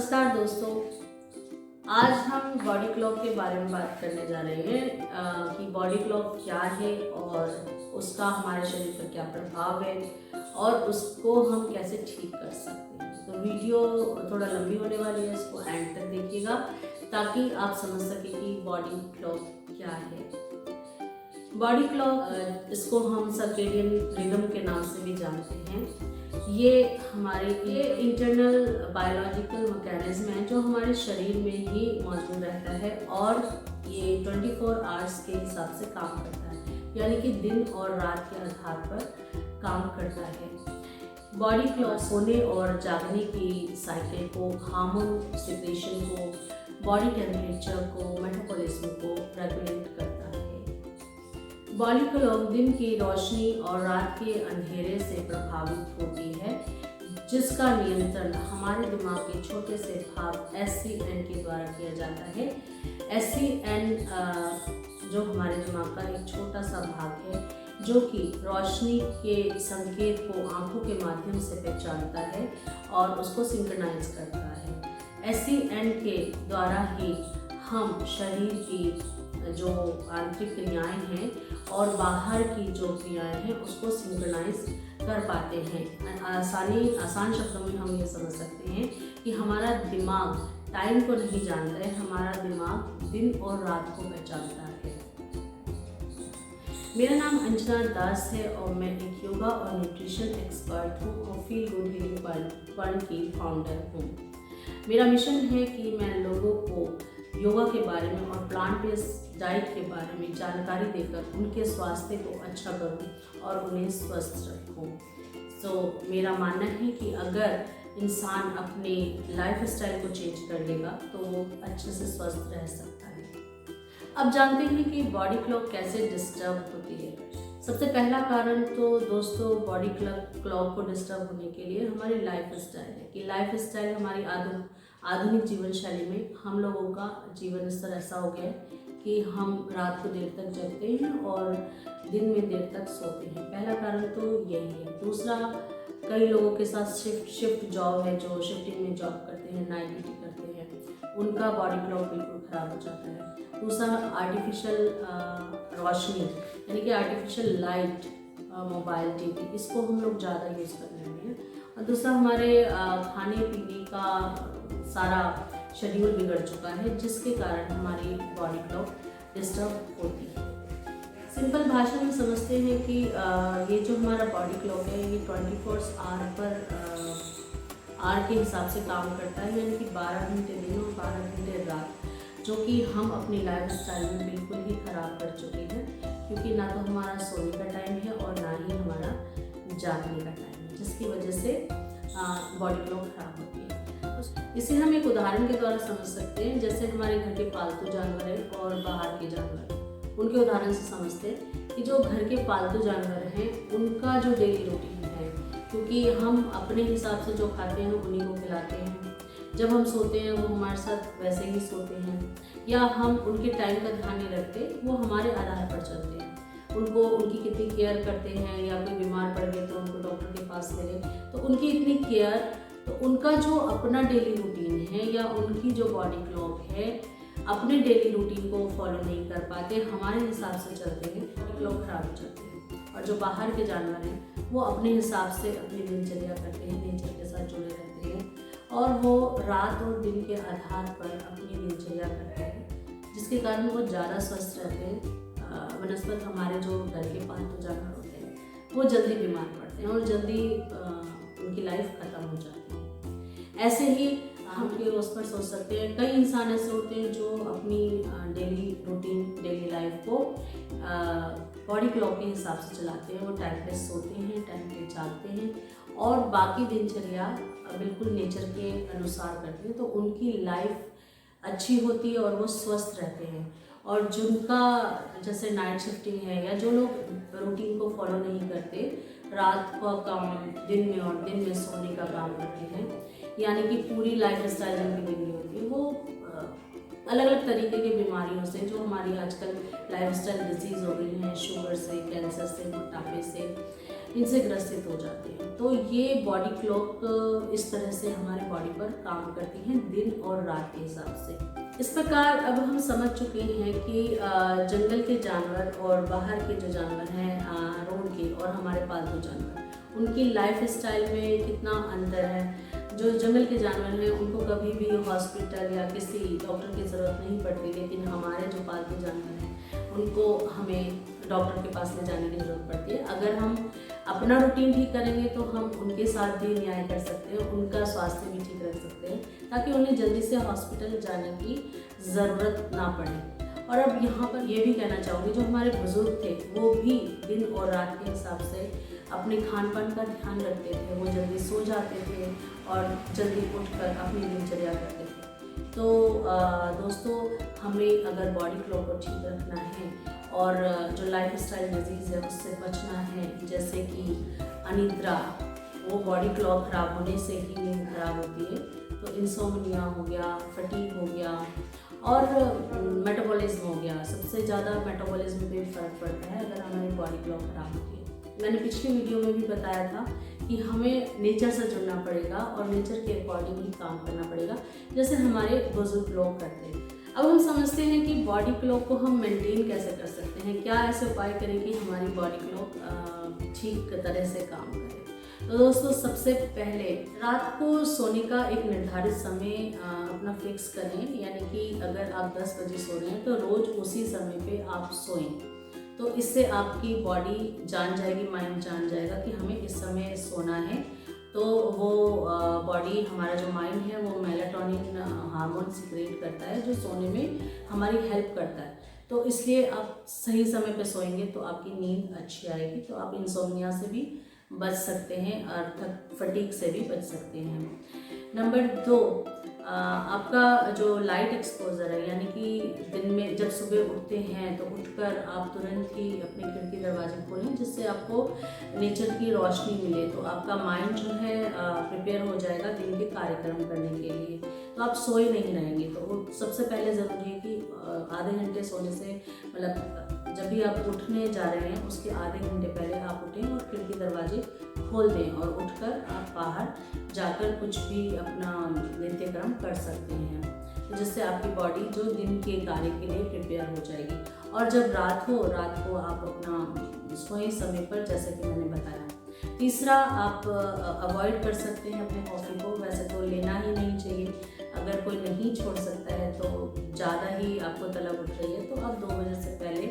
नमस्कार दोस्तों, आज हम बॉडी क्लॉक के बारे में बात करने जा रहे हैं कि बॉडी क्लॉक क्या है और उसका हमारे शरीर पर क्या प्रभाव है और उसको हम कैसे ठीक कर सकते हैं। तो वीडियो थोड़ा लंबी होने वाली है, इसको एंड तक देखिएगा ताकि आप समझ सकें कि बॉडी क्लॉक क्या है। बॉडी क्लॉक इसको हम सर्केडियन रिदम के नाम से भी जानते हैं। ये इंटरनल बायोलॉजिकल मैकेनिज्म है जो हमारे शरीर में ही मौजूद रहता है और ये 24 आवर्स के हिसाब से काम करता है, यानी कि दिन और रात के आधार पर काम करता है। बॉडी क्लॉक सोने और जागने की साइकिल को, हार्मोन सिक्रेशन को, बॉडी टेम्परेचर को, मेटाबॉलिज्म को रेगुलेट करता है। बॉडी क्लॉक दिन की रोशनी और रात के अंधेरे से प्रभावित होती है, जिसका नियंत्रण हमारे दिमाग के छोटे से भाग SCN के द्वारा किया जाता है। SCN जो हमारे दिमाग का एक छोटा सा भाग है जो कि रोशनी के संकेत को आंखों के माध्यम से पहचानता है और उसको सिंक्रोनाइज करता है। SCN के द्वारा ही हम शरीर की जो आंतरिक क्रियाएं हैं और बाहर की जो क्रियाएं हैं उसको सिंक्रोनाइज कर पाते हैं। आसान शब्दों में हम ये समझ सकते हैं कि हमारा दिमाग टाइम को नहीं जानता है, हमारा दिमाग दिन और रात को पहचानता है। मेरा नाम अंजना दास है और मैं एक योगा और न्यूट्रिशन एक्सपर्ट हूँ और फील गुड हीलिंग फंड की फाउंडर हूँ। मेरा मिशन है कि मैं लोगों को योगा के बारे में और प्लांट बेस्ड डाइट के बारे में जानकारी देकर उनके स्वास्थ्य को अच्छा करूं और उन्हें स्वस्थ रखूं। मेरा मानना है कि अगर इंसान अपने लाइफ स्टाइल को चेंज कर लेगा तो वो अच्छे से स्वस्थ रह सकता है। अब जानते हैं कि बॉडी क्लॉक कैसे डिस्टर्ब होती है। सबसे पहला कारण तो दोस्तों बॉडी क्लॉक को डिस्टर्ब होने के लिए हमारी लाइफ स्टाइल है कि लाइफ स्टाइल हमारी आधुनिक जीवन शैली में हम लोगों का जीवन स्तर ऐसा हो गया है कि हम रात को देर तक जगते हैं और दिन में देर तक सोते हैं। पहला कारण तो यही है। दूसरा, कई लोगों के साथ शिफ्ट जॉब है, जो शिफ्टिंग में जॉब करते हैं, नाइट ड्यूटी करते हैं, उनका बॉडी क्लॉक बिल्कुल ख़राब हो जाता है। दूसरा, आर्टिफिशियल रोशनी यानी कि आर्टिफिशियल लाइट, मोबाइल, टीवी, इसको हम लोग ज़्यादा यूज़ कर रहे हैं। और दूसरा, हमारे खाने पीने का सारा शेड्यूल बिगड़ चुका है, जिसके कारण हमारी बॉडी क्लॉक डिस्टर्ब होती है। सिंपल भाषा में समझते हैं कि ये जो हमारा बॉडी क्लॉक है ये 24 आवर के हिसाब से काम करता है, यानी कि 12 घंटे दिन और 12 घंटे रात, जो कि हम अपनी लाइफ स्टाइल में बिल्कुल ही ख़राब कर चुके हैं, क्योंकि ना तो हमारा सोने का टाइम है और ना ही हमारा जागने का टाइम है, जिसकी वजह से बॉडी क्लॉक ख़राब होती है। इसे हम एक उदाहरण के द्वारा समझ सकते हैं। जैसे हमारे घर के पालतू जानवर हैं और बाहर के जानवर, उनके उदाहरण से समझते हैं कि जो घर के पालतू जानवर हैं उनका जो डेली रूटीन है, क्योंकि हम अपने हिसाब से जो खाते हैं उन्हीं को खिलाते हैं। जब हम सोते हैं वो हमारे साथ वैसे ही सोते हैं, या हम उनके टाइम का ध्यान नहीं रखते, वो हमारे आधार पर चलते हैं। उनकी कितनी केयर करते हैं, या कोई बीमार पड़ गए तो उनको डॉक्टर के पास ले गए, तो उनकी इतनी केयर, तो उनका जो अपना डेली रूटीन है या उनकी जो बॉडी क्लॉक है अपने डेली रूटीन को फॉलो नहीं कर पाते, हमारे हिसाब से चलते हैं, बॉडी क्लॉक खराब हो जाती है। और जो बाहर के जानवर हैं वो अपने हिसाब से अपनी दिनचर्या करते हैं, नेचर के साथ जुड़े रहते हैं और वो रात और दिन के आधार पर अपनी दिनचर्या करते हैं, जिसके कारण वो ज़्यादा स्वस्थ रहते हैं। बनस्पत हमारे जो घर के पालतू जानवर होते हैं वो जल्दी बीमार पड़ते हैं और जल्दी उनकी लाइफ ख़त्म हो जाती है। ऐसे ही हम उस पर सोच सकते हैं, कई इंसान ऐसे होते हैं जो अपनी डेली रूटीन, डेली लाइफ को बॉडी क्लॉक के हिसाब से चलाते हैं। वो टाइम पे सोते हैं, टाइम पे जागते हैं और बाकी दिनचर्या बिल्कुल नेचर के अनुसार करते हैं, तो उनकी लाइफ अच्छी होती है और वो स्वस्थ रहते हैं। और जिनका जैसे नाइट शिफ्टिंग है या जो लोग रूटीन को फॉलो नहीं करते, रात का काम दिन में और दिन में सोने का काम करते हैं, यानी कि पूरी लाइफ स्टाइल जिनकी बिगड़ी होती है, वो अलग अलग तरीके की बीमारियों से, जो हमारी आजकल लाइफ स्टाइल डिजीज़ हो गई हैं, शुगर से, कैंसर से, मोटापे से, इनसे ग्रसित हो जाते हैं। तो ये बॉडी क्लॉक इस तरह से हमारे बॉडी पर काम करती हैं दिन और रात के हिसाब से। इस प्रकार अब हम समझ चुके हैं कि जंगल के जानवर और बाहर के जो जानवर हैं रोड के और हमारे पालतू जानवर, उनकी लाइफ स्टाइल में कितना अंतर है। जो जंगल के जानवर हैं उनको कभी भी हॉस्पिटल या किसी डॉक्टर की ज़रूरत नहीं पड़ती, लेकिन हमारे जो पालतू जानवर हैं उनको हमें डॉक्टर के पास ले जाने की ज़रूरत पड़ती है। अगर हम अपना रूटीन ठीक करेंगे तो हम उनके साथ भी न्याय कर सकते हैं, उनका स्वास्थ्य भी ठीक रख सकते हैं, ताकि उन्हें जल्दी से हॉस्पिटल जाने की ज़रूरत ना पड़े। और अब यहाँ पर ये भी कहना चाहूँगी, जो हमारे बुजुर्ग थे वो भी दिन और रात के हिसाब से अपने खान पान का ध्यान रखते थे। वो जल्दी सो जाते थे और जल्दी उठकर अपनी दिनचर्या करते थे। तो दोस्तों, हमें अगर बॉडी क्लॉक को ठीक रखना है और जो लाइफ स्टाइल डिजीज़ है उससे बचना है, जैसे कि अनिद्रा, वो बॉडी क्लॉक ख़राब होने से ही नींद खराब होती है, तो इंसोम्निया हो गया, फटीग हो गया और मेटाबॉलिज्म हो गया। सबसे ज़्यादा मेटाबॉलिज्म पे फ़र्क पड़ता है अगर हमारी बॉडी क्लॉक ख़राब होती है। मैंने पिछली वीडियो में भी बताया था कि हमें नेचर से जुड़ना पड़ेगा और नेचर के अकॉर्डिंग ही काम करना पड़ेगा, जैसे हमारे बुजुर्ग लोग करते हैं। अब हम समझते हैं कि बॉडी क्लॉक को हम मेंटेन कैसे कर सकते हैं, क्या ऐसे उपाय करें कि हमारी बॉडी क्लॉक ठीक तरह से काम करे। तो दोस्तों, सबसे पहले रात को सोने का एक निर्धारित समय अपना फिक्स करें, यानी कि अगर आप 10 बजे सो रहे हैं तो रोज़ उसी समय पे आप सोएं। तो इससे आपकी बॉडी जान जाएगी, माइंड जान जाएगा कि हमें इस समय सोना है। तो वो बॉडी, हमारा जो माइंड है वो मेलाटोनिन हार्मोन सिक्रेट करता है, जो सोने में हमारी हेल्प करता है। तो इसलिए आप सही समय पे सोएंगे तो आपकी नींद अच्छी आएगी, तो आप इंसोम्निया से भी बच सकते हैं और फटीग से भी बच सकते हैं। नंबर 2, आपका जो लाइट एक्सपोजर है, यानी कि दिन में जब सुबह उठते हैं तो उठकर आप तुरंत ही अपनी खिड़की दरवाजे खोलें, जिससे आपको नेचर की रोशनी मिले, तो आपका माइंड जो है प्रिपेयर हो जाएगा दिन के कार्यक्रम करने के लिए, तो आप सोए नहीं रहेंगे। तो सबसे पहले ज़रूरी है कि आधे घंटे सोने से, मतलब जब भी आप उठने जा रहे हैं उसके आधे घंटे पहले आप उठें और खिड़की दरवाजे खोल दें और उठकर आप बाहर जाकर कुछ भी अपना नित्यक्रम कर सकते हैं, जिससे आपकी बॉडी जो दिन के कार्य के लिए प्रिपेयर हो जाएगी। और जब रात को आप अपना सोए समय पर, जैसे कि मैंने बताया। तीसरा, आप अवॉइड कर सकते हैं अपने कॉफ़ी को, वैसे तो लेना ही नहीं चाहिए। अगर कोई नहीं छोड़ सकता है तो ज़्यादा ही आपको तलब उठ रही है तो आप 2 बजे से पहले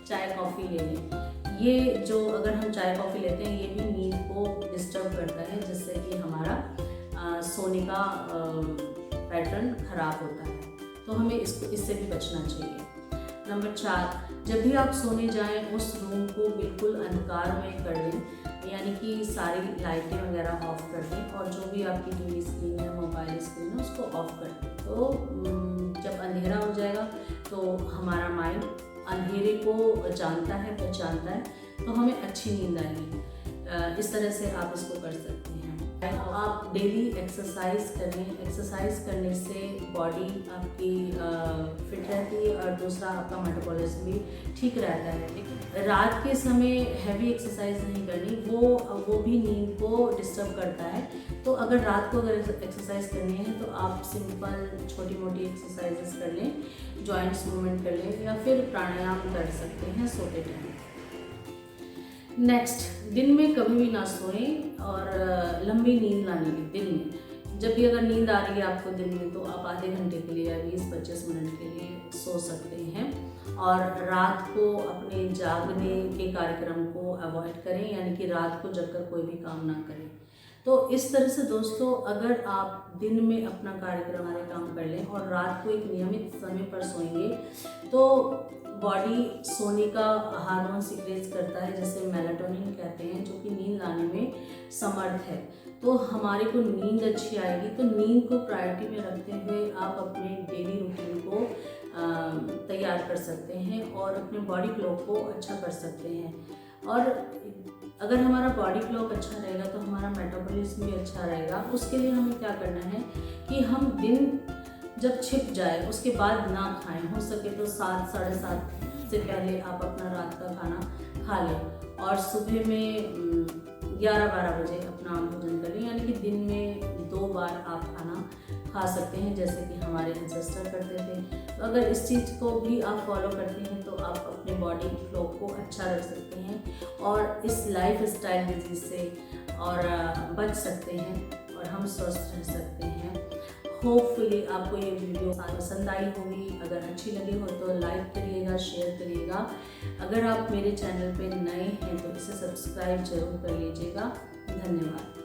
चाय कॉफ़ी ले लें। ये जो अगर हम चाय कॉफ़ी लेते हैं ये भी नींद को डिस्टर्ब करता है, जिससे कि हमारा सोने का पैटर्न ख़राब होता है, तो हमें इससे भी बचना चाहिए। नंबर 4, जब भी आप सोने जाएं उस रूम को बिल्कुल अंधकार में कर लें, यानी कि सारी लाइटें वगैरह ऑफ कर दें और जो भी आपकी टीवी स्क्रीन है, मोबाइल स्क्रीन है, उसको ऑफ कर दें। तो जब अंधेरा हो जाएगा तो हमारा माइंड अंधेरे को जानता है, पहचानता है, तो हमें अच्छी नींद आएगी। इस तरह से आप इसको कर सकते हैं। आप डेली एक्सरसाइज करें, एक्सरसाइज करने से बॉडी आपकी फिट रहती है और दूसरा आपका मेटाबॉलिज्म भी ठीक रहता है। रात के समय हैवी एक्सरसाइज नहीं करनी, वो भी नींद को डिस्टर्ब करता है। तो अगर रात को अगर एक्सरसाइज करनी है तो आप सिंपल छोटी मोटी एक्सरसाइजेस कर लें, जॉइंट्स मूवमेंट कर लें या फिर प्राणायाम कर सकते हैं सोते टाइम। नेक्स्ट, दिन में कभी भी ना सोएं और लंबी नींद लाने की। दिन में जब भी अगर नींद आ रही है आपको दिन में, तो आप आधे घंटे के लिए या 20-25 मिनट के लिए सो सकते हैं। और रात को अपने जागने के कार्यक्रम को अवॉइड करें, यानी कि रात को जगकर कोई भी काम ना करें। तो इस तरह से दोस्तों, अगर आप दिन में अपना कार्यक्रम काम कर लें और रात को एक नियमित समय पर सोएंगे, तो बॉडी सोने का हार्मोन सीक्रेट करता है, जिसे मेलाटोनिन कहते हैं, जो कि नींद लाने में समर्थ है। तो हमारे को नींद अच्छी आएगी। तो नींद को प्रायोरिटी में रखते हुए आप अपने डेली रूटीन को तैयार कर सकते हैं और अपने बॉडी क्लॉक को अच्छा कर सकते हैं। और अगर हमारा बॉडी क्लॉक अच्छा रहेगा तो हमारा मेटाबॉलिज्म भी अच्छा रहेगा। उसके लिए हमें क्या करना है कि हम दिन जब छिप जाए उसके बाद ना खाएं, हो सके तो 7, साढ़े 7 से पहले आप अपना रात का खाना खा लें और सुबह में 11-12 बजे अपना भोजन कर लें, यानी कि दिन में 2 बार आप खाना खा सकते हैं, जैसे कि हमारे एंसेस्टर करते थे। तो अगर इस चीज़ को भी आप फॉलो करते हैं तो आप अपने बॉडी क्लॉक को अच्छा रख सकते हैं और इस लाइफ स्टाइल डिजीज़ से और बच सकते हैं और हम स्वस्थ रह सकते हैं। होपफुली आपको ये वीडियो पसंद आई होगी। अगर अच्छी लगी हो तो लाइक करिएगा, शेयर करिएगा। अगर आप मेरे चैनल पे नए हैं तो इसे सब्सक्राइब जरूर कर लीजिएगा। धन्यवाद।